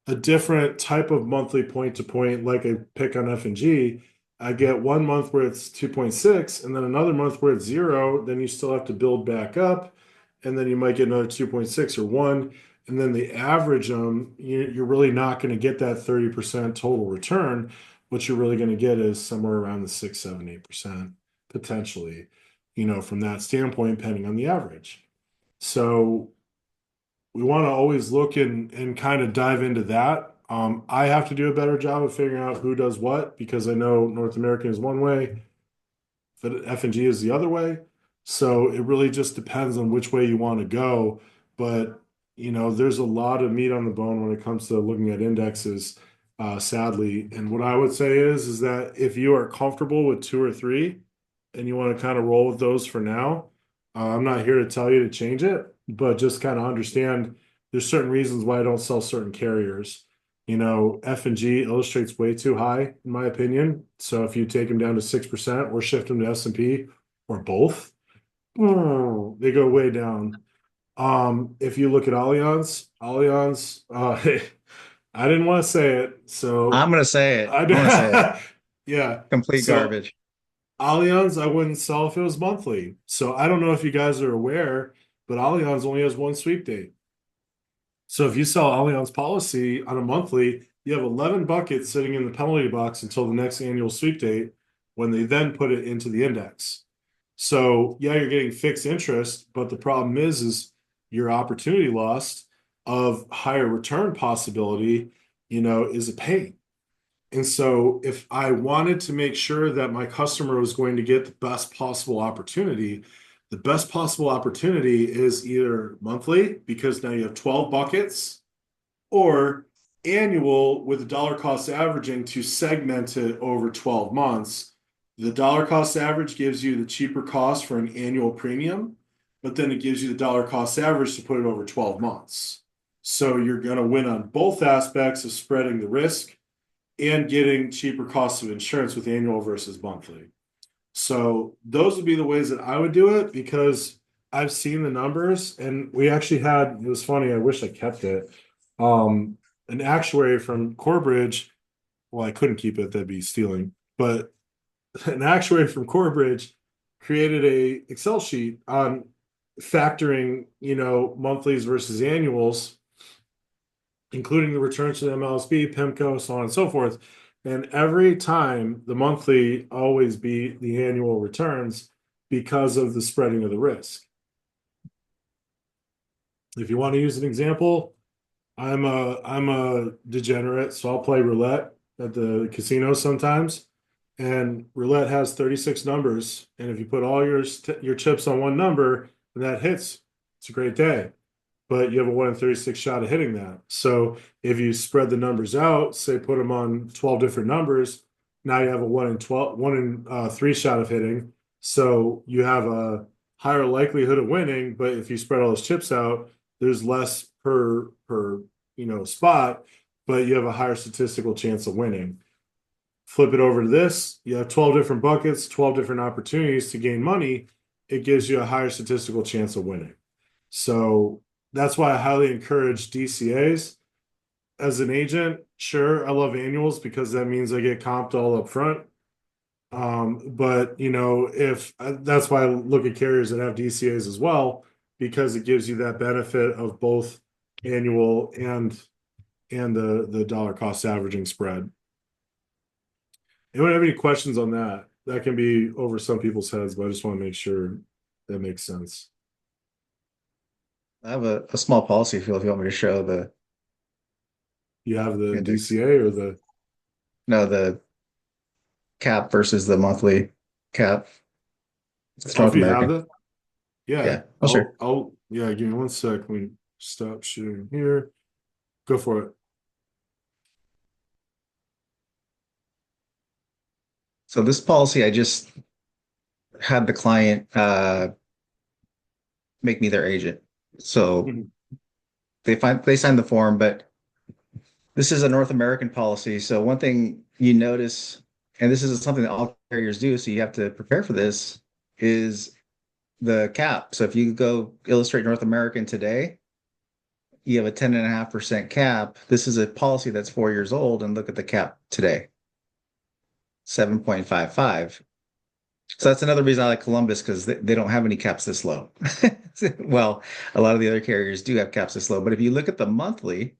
Speaker 1: a different type of monthly point to point, like I pick on F&G, I get 1 month where it's 2.6, and then another month where it's 0, then you still have to build back up, and then you might get another 2.6 or 1, and then the average you're really not going to get that 30% total return. What you're really going to get is somewhere around the 6, 7, 8% potentially, from that standpoint, depending on the average. So we want to always look and kind of dive into that. I have to do a better job of figuring out who does what because I know North American is one way, that F&G is the other way. So it really just depends on which way you want to go. But there's a lot of meat on the bone when it comes to looking at indexes, sadly. And what I would say is that if you are comfortable with two or three and you want to kind of roll with those for now, I'm not here to tell you to change it, but just kind of understand there's certain reasons why I don't sell certain carriers. F&G illustrates way too high, in my opinion. So if you take them down to 6% or shift them to S&P or both, they go way down. If you look at Allianz, I didn't want to say it, so
Speaker 3: I'm gonna say it.
Speaker 1: I
Speaker 3: I'm gonna say it.
Speaker 1: yeah.
Speaker 3: Complete
Speaker 1: So
Speaker 3: garbage.
Speaker 1: Allianz, I wouldn't sell if it was monthly. So I don't know if you guys are aware, but Allianz only has one sweep date. So if you sell Allianz policy on a monthly, you have 11 buckets sitting in the penalty box until the next annual sweep date when they then put it into the index. So yeah, you're getting fixed interest, but the problem is your opportunity lost of higher return possibility, is a pain. And so if I wanted to make sure that my customer was going to get the best possible opportunity, the best possible opportunity is either monthly, because now you have 12 buckets, or annual with a dollar cost averaging to segment it over 12 months. The dollar cost average gives you the cheaper cost for an annual premium, but then it gives you the dollar cost average to put it over 12 months. So you're going to win on both aspects of spreading the risk and getting cheaper costs of insurance with annual versus monthly. So those would be the ways that I would do it because I've seen the numbers and we actually had, it was funny, I wish I kept it. An actuary from Corebridge, well, I couldn't keep it, that'd be stealing, but an actuary from Corebridge created a Excel sheet on factoring, monthlies versus annuals, including the returns to the MLSB, PIMCO, so on and so forth. And every time the monthly always beat the annual returns because of the spreading of the risk. If you want to use an example, I'm a degenerate, so I'll play roulette at the casino sometimes. And roulette has 36 numbers, and if you put all your chips on one number and that hits, it's a great day. But you have a 1 in 36 shot of hitting that. So if you spread the numbers out, say put them on 12 different numbers, now you have a 1 in 12, 1 in 3 shot of hitting. So you have a higher likelihood of winning, but if you spread all those chips out, there's less per spot, but you have a higher statistical chance of winning. Flip it over to this, you have 12 different buckets, 12 different opportunities to gain money. It gives you a higher statistical chance of winning. So that's why I highly encourage DCAs. As an agent, sure, I love annuals because that means I get comped all up front. But if that's why I look at carriers that have DCAs as well, because it gives you that benefit of both annual and the dollar cost averaging spread. Anyone have any questions on that? That can be over some people's heads, but I just want to make sure that makes sense.
Speaker 3: I have a small policy field if you want me to show the.
Speaker 1: You have the
Speaker 3: Index.
Speaker 1: DCA or the
Speaker 3: No, the cap versus the monthly cap. It's
Speaker 1: oh,
Speaker 3: North
Speaker 1: if you have
Speaker 3: American.
Speaker 1: that? Yeah.
Speaker 3: Yeah, I'll share.
Speaker 1: Yeah, give me 1 sec. Let me stop sharing here. Go for it.
Speaker 3: So this policy, I just had the client make me their agent. So
Speaker 1: Mhm.
Speaker 3: they signed the form, but this is a North American policy. So one thing you notice, and this is something that all carriers do, so you have to prepare for this, is the cap. So if you go illustrate North American today, you have a 10.5% cap. This is a policy that's 4 years old, and look at the cap today. 7.55. So that's another reason I like Columbus, because they don't have any caps this low. Well, a lot of the other carriers do have caps this low, but if you look at the monthly,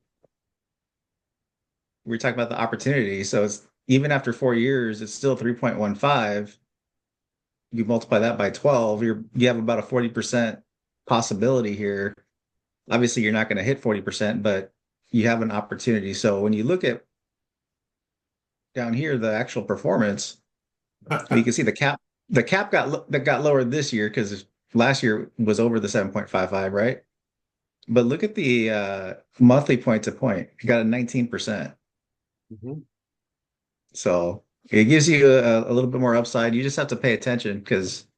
Speaker 3: we're talking about the opportunity. So it's even after 4 years, it's still 3.15. You multiply that by 12, you have about a 40% possibility here. Obviously, you're not going to hit 40%, but you have an opportunity. So when you look at down here, the actual performance, you can see the cap got lowered this year because last year was over the 7.55, right? But look at the monthly point to point. You got a 19%.
Speaker 1: Mhm.
Speaker 3: So it gives you a little bit more upside. You just have to pay attention because,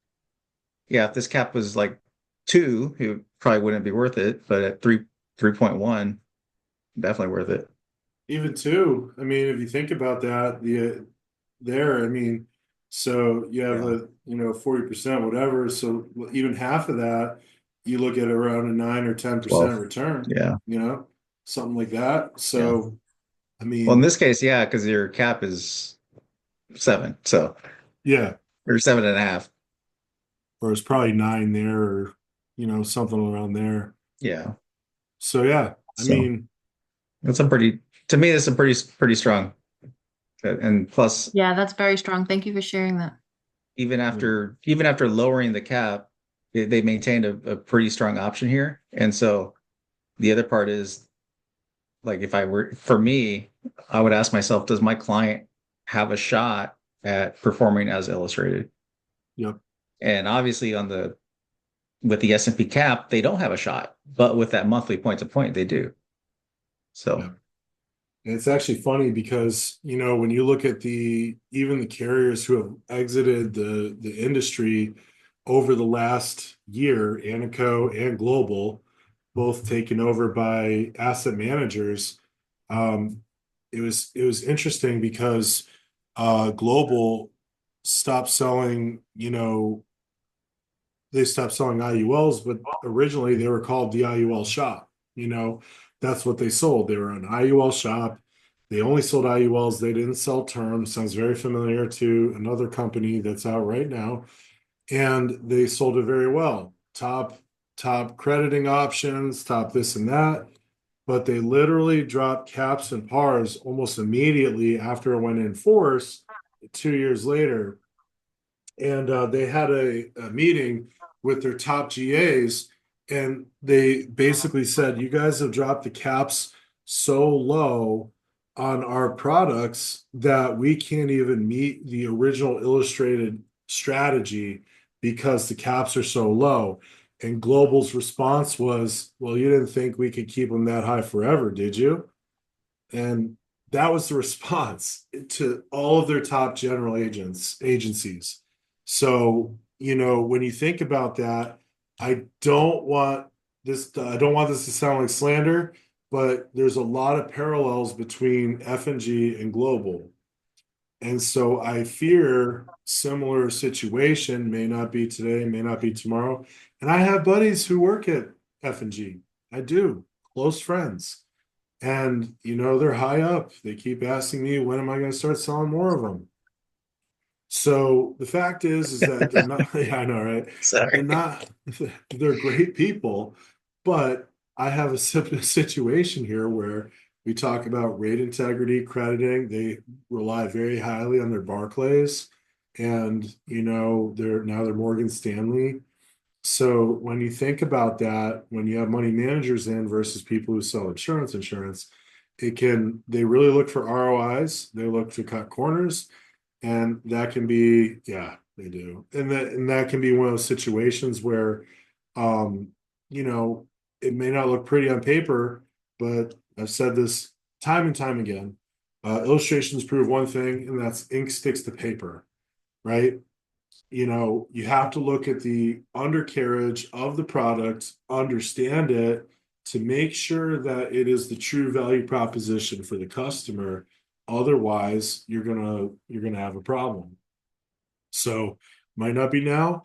Speaker 3: yeah, if this cap was like 2, it probably wouldn't be worth it. But at 3.1, definitely worth it.
Speaker 1: Even 2, I mean, if you think about that, I mean, so you have
Speaker 3: Yeah.
Speaker 1: 40%, whatever. So even half of that, you look at around a 9 or 10%
Speaker 3: 12.
Speaker 1: return,
Speaker 3: Yeah.
Speaker 1: something like that.
Speaker 3: Yeah.
Speaker 1: So, I
Speaker 3: Well, in
Speaker 1: mean,
Speaker 3: this case, yeah, because your cap is 7, so
Speaker 1: yeah,
Speaker 3: or 7.5.
Speaker 1: or it's probably 9 there or, something around there.
Speaker 3: Yeah.
Speaker 1: So, yeah, I
Speaker 3: So
Speaker 1: mean,
Speaker 3: that's to me, that's a pretty strong. And plus,
Speaker 2: Yeah, that's very strong. Thank you for sharing that.
Speaker 3: even after lowering the cap, they maintained a pretty strong option here. And so the other part is, like, if I were for me, I would ask myself, does my client have a shot at performing as illustrated?
Speaker 1: yep.
Speaker 3: And obviously with the S&P cap, they don't have a shot, but with that monthly point to point, they do. So
Speaker 1: Yep. And it's actually funny because, when you look at even the carriers who have exited the industry over the last year, Anaco and Global, both taken over by asset managers, um, it was interesting because Global stopped selling, they stopped selling IULs, but originally they were called the IUL shop. That's what they sold. They were an IUL shop. They only sold IULs. They didn't sell terms. Sounds very familiar to another company that's out right now. And they sold it very well. Top crediting options, top this and that. But they literally dropped caps and pars almost immediately after it went in force 2 years later. And they had a meeting with their top GAs, and they basically said, "You guys have dropped the caps so low on our products that we can't even meet the original illustrated strategy because the caps are so low." And Global's response was, "Well, you didn't think we could keep them that high forever, did you?" And that was the response to all of their top general agencies. So, when you think about that, I don't want this to sound like slander, but there's a lot of parallels between F&G and Global. And so I fear similar situation may not be today, may not be tomorrow. And I have buddies who work at F&G. I do, close friends. And they're high up. They keep asking me, when am I going to start selling more of them? So the fact is that they're not, yeah, I know, right? They're
Speaker 3: Sorry.
Speaker 1: not, they're great people, but I have a situation here where we talk about rate integrity, crediting. They rely very highly on their Barclays, and they're Morgan Stanley. So when you think about that, when you have money managers in versus people who sell insurance, they really look for ROIs. They look to cut corners, and that can be, yeah, they do. And that can be one of those situations where, um, you know, it may not look pretty on paper, but I've said this time and time again. Illustrations prove one thing, and that's ink sticks to paper, right? You have to look at the undercarriage of the product, understand it to make sure that it is the true value proposition for the customer. Otherwise, you're gonna have a problem. So might not be now.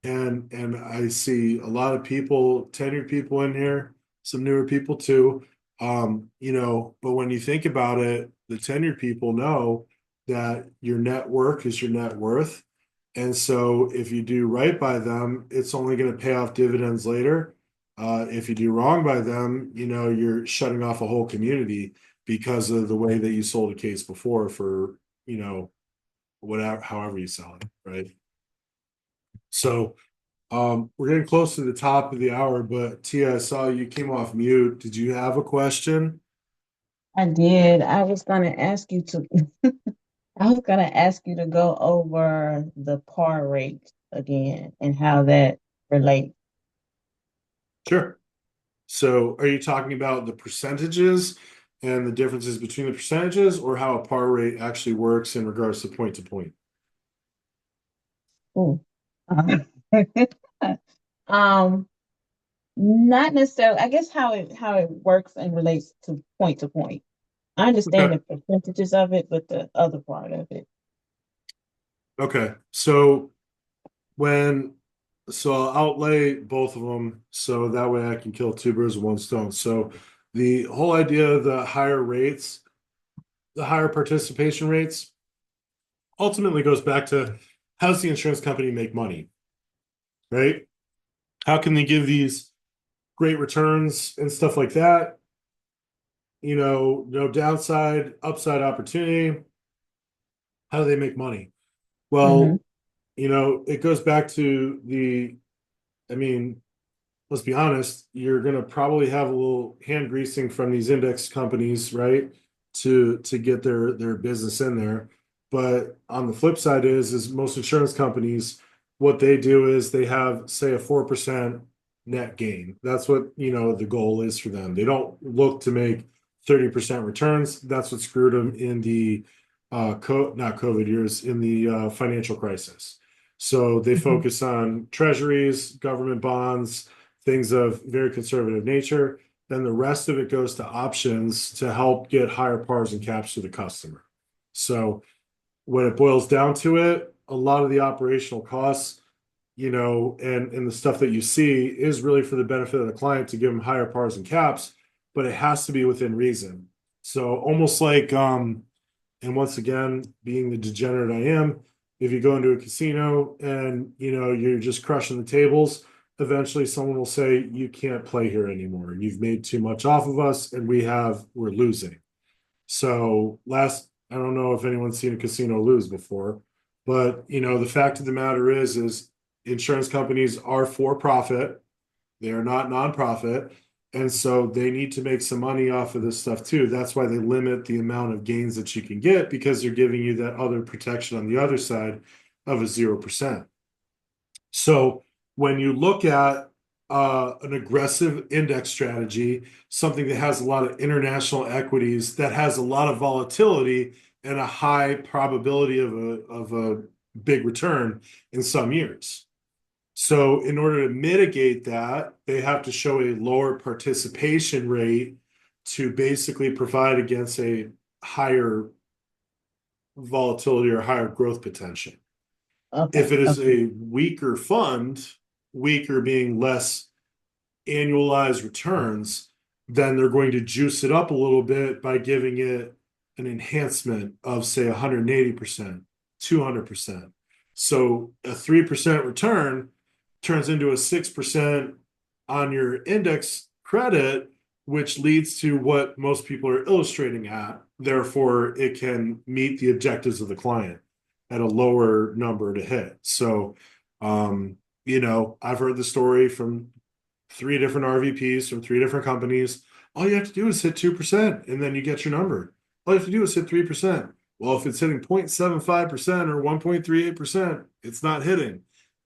Speaker 1: And I see a lot of people, tenured people in here, some newer people too. But when you think about it, the tenured people know that your network is your net worth. And so if you do right by them, it's only going to pay off dividends later. If you do wrong by them, you're shutting off a whole community because of the way that you sold a case before for, whatever, however you sell it, right? So we're getting close to the top of the hour, but Tia, I saw you came off mute. Did you have a question?
Speaker 4: I did. I was gonna ask you to go over the par rate again and how that relates.
Speaker 1: Sure. So are you talking about the percentages and the differences between the percentages, or how a par rate actually works in regards to point to point?
Speaker 4: Ooh. Um, um, Not necessarily, I guess how it works and relates to point. I understand
Speaker 1: Okay.
Speaker 4: the percentages of it, but the other part of it.
Speaker 1: Okay. When so I'll outlay both of them so that way I can kill two birds with one stone. So the whole idea of the higher rates, the higher participation rates, ultimately goes back to how does the insurance company make money, right? How can they give these great returns and stuff like that? No downside, upside opportunity. How do they make money?
Speaker 4: Hmm.
Speaker 1: Well, it goes back to I mean, let's be honest, you're going to probably have a little hand greasing from these index companies, right? To get their business in there. But on the flip side is most insurance companies, what they do is they have, say, a 4% net gain. That's what, the goal is for them. They don't look to make 30% returns. That's what screwed them in the not COVID years, in the financial crisis. So they focus on treasuries, government bonds, things of very conservative nature. Then the rest of it goes to options to help get higher pars and caps to the customer. So when it boils down to it, a lot of the operational costs, and the stuff that you see is really for the benefit of the client to give them higher pars and caps, but it has to be within reason. So almost like, and once again, being the degenerate I am, if you go into a casino and you're just crushing the tables, eventually someone will say you can't play here anymore. You've made too much off of us, and we're losing. So I don't know if anyone's seen a casino lose before, but the fact of the matter is insurance companies are for profit. They are not nonprofit. And so they need to make some money off of this stuff too. That's why they limit the amount of gains that you can get, because they're giving you that other protection on the other side of a 0%. So when you look at an aggressive index strategy, something that has a lot of international equities, that has a lot of volatility and a high probability of a big return in some years. So in order to mitigate that, they have to show a lower participation rate to basically provide against a higher volatility or higher growth potential.
Speaker 4: Okay.
Speaker 1: If it is
Speaker 4: Okay.
Speaker 1: a weaker fund, weaker being less annualized returns, then they're going to juice it up a little bit by giving it an enhancement of, say, 180%, 200%. So a 3% return turns into a 6% on your index credit, which leads to what most people are illustrating at. Therefore, it can meet the objectives of the client at a lower number to hit. So, I've heard the story from 3 different RVPs from 3 different companies. All you have to do is hit 2%, and then you get your number. All you have to do is hit 3%. Well, if it's hitting 0.75% or 1.38%, it's not hitting,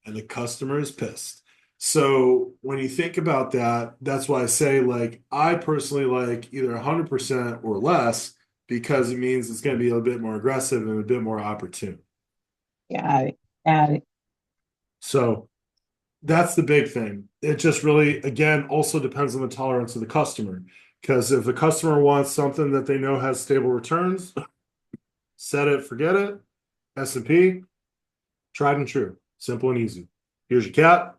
Speaker 1: and the customer is pissed. So when you think about that, that's why I say, like, I personally like either 100% or less, because it means it's going to be a bit more aggressive and a bit more opportune.
Speaker 4: Got it. Got it.
Speaker 1: So that's the big thing. It just really, again, also depends on the tolerance of the customer. Because if the customer wants something that they know has stable returns, set it, forget it. S&P, tried and true, simple and easy. Here's your cap,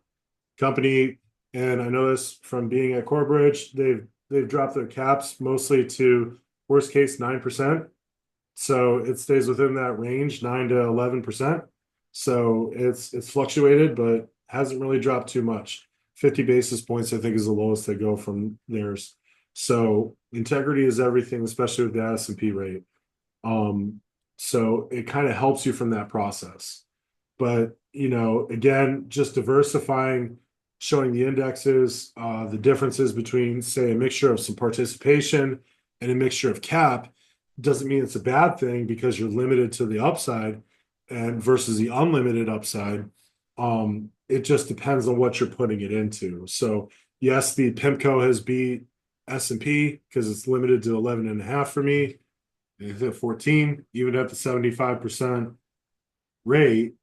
Speaker 1: company, and I know this from being at Corebridge, they've dropped their caps mostly to worst case 9%. So it stays within that range, 9 to 11%. So it's fluctuated, but hasn't really dropped too much. 50 basis points, I think, is the lowest they go from theirs. So integrity is everything, especially with the S&P rate. So it kind of helps you from that process. But again, just diversifying, showing the indexes, the differences between, say, a mixture of some participation and a mixture of cap doesn't mean it's a bad thing, because you're limited to the upside and versus the unlimited upside. It just depends on what you're putting it into. So yes, the PIMCO has beat S&P because it's limited to 11.5 for me. It's at 14, even at the 75% rate.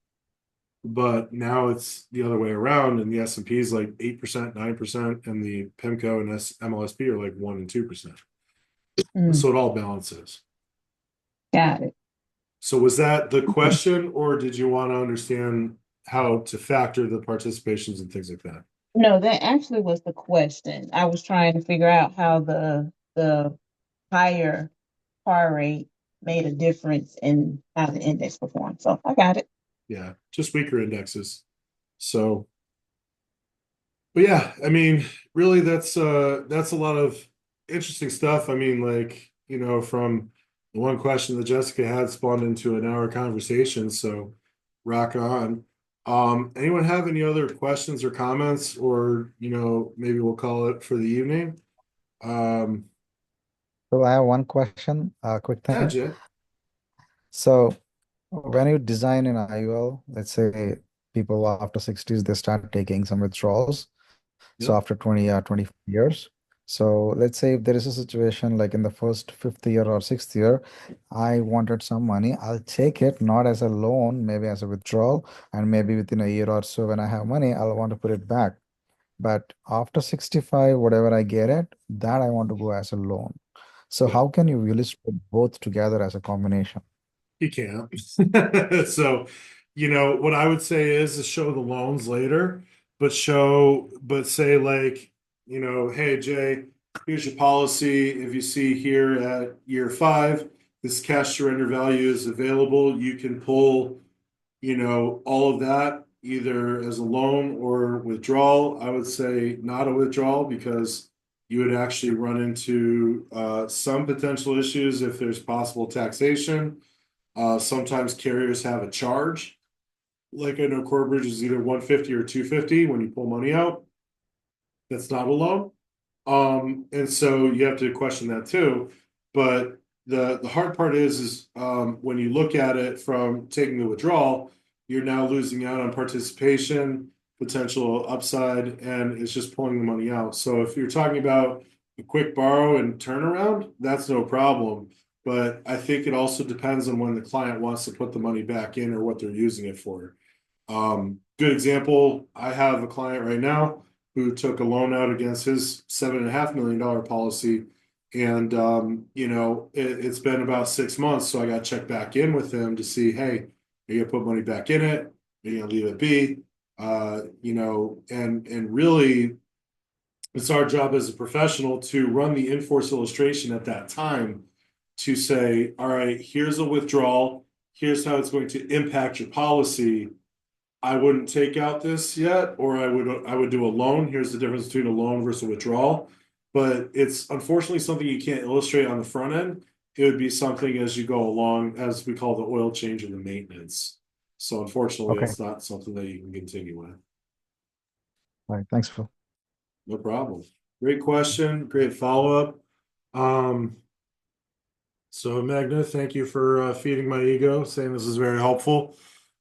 Speaker 1: But now it's the other way around, and the S&P is like 8%, 9%, and the PIMCO and MLSP are like 1% and 2%. So it all balances.
Speaker 4: Got it.
Speaker 1: So was that the question, or did you want to understand how to factor the participations and things like that?
Speaker 4: No, that actually was the question. I was trying to figure out how the higher par rate made a difference in how the index performed. So I got it.
Speaker 1: Yeah, just weaker indexes. So, but yeah, I mean, really, that's a lot of interesting stuff. I mean, like, from the one question that Jessica had spawned into an hour conversation. So rock on. Anyone have any other questions or comments, or maybe we'll call it for the evening?
Speaker 5: So I have one question, quick
Speaker 1: Yeah,
Speaker 5: thing.
Speaker 1: Jay.
Speaker 5: So when you design an IUL, let's say people after 60s, they start taking some withdrawals. So
Speaker 1: Yep.
Speaker 5: after 20 years, So let's say if there is a situation like in the first fifth year or sixth year, I wanted some money, I'll take it not as a loan, maybe as a withdrawal, and maybe within a year or so when I have money, I'll want to put it back. But after 65, whatever I get it, that I want to go as a loan. So
Speaker 1: Yeah.
Speaker 5: how can you really put both together as a combination?
Speaker 1: You can't. So, what I would say is show the loans later, but say like, hey Jay, here's your policy. If you see here at year 5, this cash surrender value is available. You can pull, all of that either as a loan or withdrawal. I would say not a withdrawal because you would actually run into some potential issues if there's possible taxation. Sometimes carriers have a charge. Like I know Corebridge is either 150 or 250 when you pull money out. That's not a loan. And so you have to question that too. But the hard part is when you look at it from taking the withdrawal, you're now losing out on participation, potential upside, and it's just pulling the money out. So if you're talking about a quick borrow and turnaround, that's no problem. But I think it also depends on when the client wants to put the money back in or what they're using it for. Good example, I have a client right now who took a loan out against his $7.5 million policy. And it's been about 6 months, so I got to check back in with him to see, hey, are you gonna put money back in it? Are you gonna leave it be? And really, it's our job as a professional to run the in-force illustration at that time to say, all right, here's a withdrawal, here's how it's going to impact your policy. I wouldn't take out this yet, or I would do a loan. Here's the difference between a loan versus a withdrawal. But it's unfortunately something you can't illustrate on the front end. It would be something as you go along, as we call the oil change and the maintenance. So unfortunately,
Speaker 5: Okay.
Speaker 1: it's not something that you can continue with.
Speaker 5: All right. Thanks, Phil.
Speaker 1: No problem. Great question. Great follow-up. So Magna, thank you for feeding my ego, saying this is very helpful.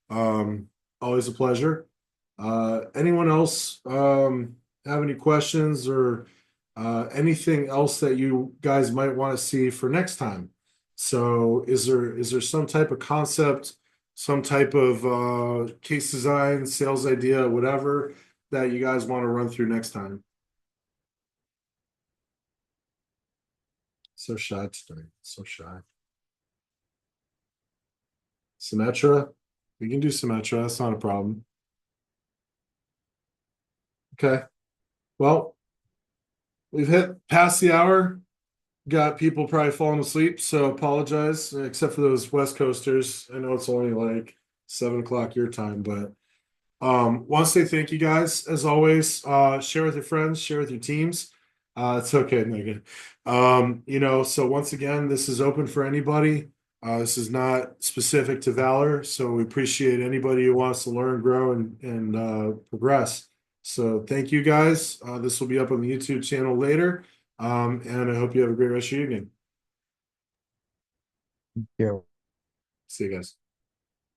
Speaker 1: Always a pleasure. Anyone else have any questions or anything else that you guys might want to see for next time? So is there some type of concept, some type of case design, sales idea, whatever that you guys want to run through next time? So shy today. So shy. Symmetra. We can do Symmetra. That's not a problem. Okay. Well, we've hit past the hour. Got people probably falling asleep, so apologize, except for those West Coasters. I know it's only like 7 o'clock your time, but want to say thank you guys as always. Share with your friends, share with your teams. It's okay, Megan. So once again, this is open for anybody. This is not specific to Valor, so we appreciate anybody who wants to learn, grow, and progress. So thank you guys. This will be up on the YouTube channel later. And I hope you have a great rest of your evening.
Speaker 5: Yeah.
Speaker 1: See you guys.